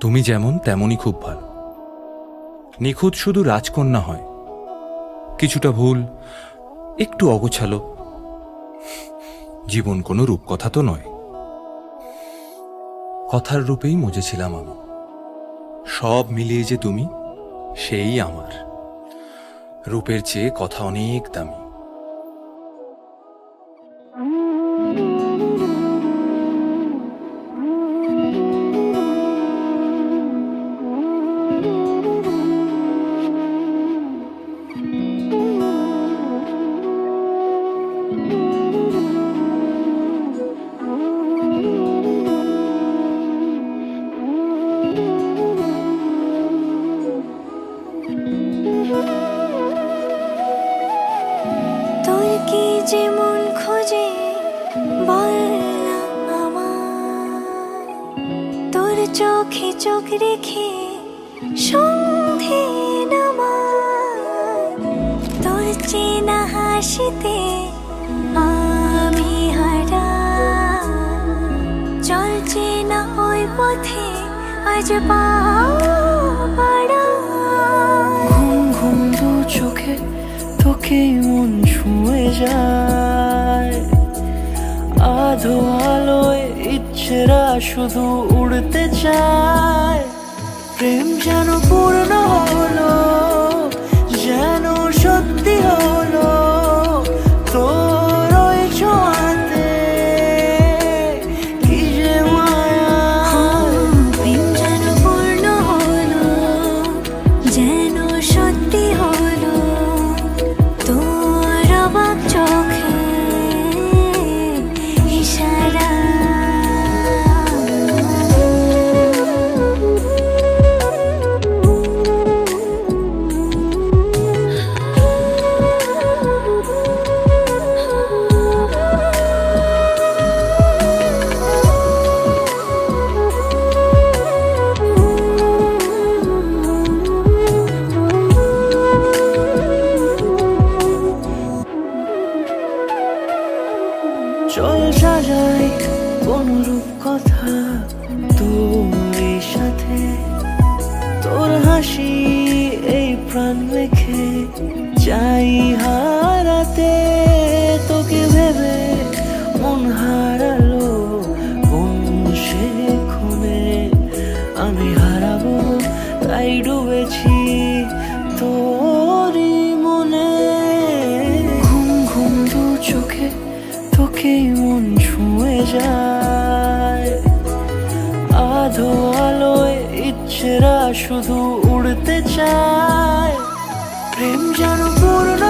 তুমি যেমন তেমনই খুব ভালো। নিখুঁত শুধু রাজকন্যা হয়, কিছুটা ভুল, একটু অগোছালো। জীবন কোনো রূপকথা তো নয়। কথার রূপেই মজেছিলাম আমি। সব মিলিয়ে যে তুমি, সেই আমার। রূপের চেয়ে কথা অনেক দামি। তোর কি যেমন খোঁজে বলনা আমার, তোর চোখে চোখ রেখে সন্ধে নামার, তোর চেনা হাসিতে আমি হারা, চল চেনা ওই পথে আজ পা বাড়া। ঘুম ঘুম দু চোখে তোকে মন ছুঁয়ে যায়, আধো আলোয় ইচ্ছেরা শুধু উড়তে চায়। প্রেম যেন পূর্ণ হলো, যেন সত্যি হলো, তোর ওই ছোঁয়াতে কি যে মায়া। প্রেম যেন পূর্ণ হলো, যেন সত্যি হলো, তোর অবাক চোখে ইশারা। চল সাজাই কোন রূপ কথা তোর সাথে, তোর হাসি এই প্রাণ রেখে চাই হারাতে। তোকে ভেবে মন হারালো কোন সে ক্ষণে, আমি হারাবো তাই ডুবেছি তোরই মনে। ঘুম ঘুম দু চোখে তোকেই মন ছুঁয়ে যায়, আধো আলোয় ইচ্ছেরা শুধু উড়তে চায়। প্রেম যেন পূর্ণ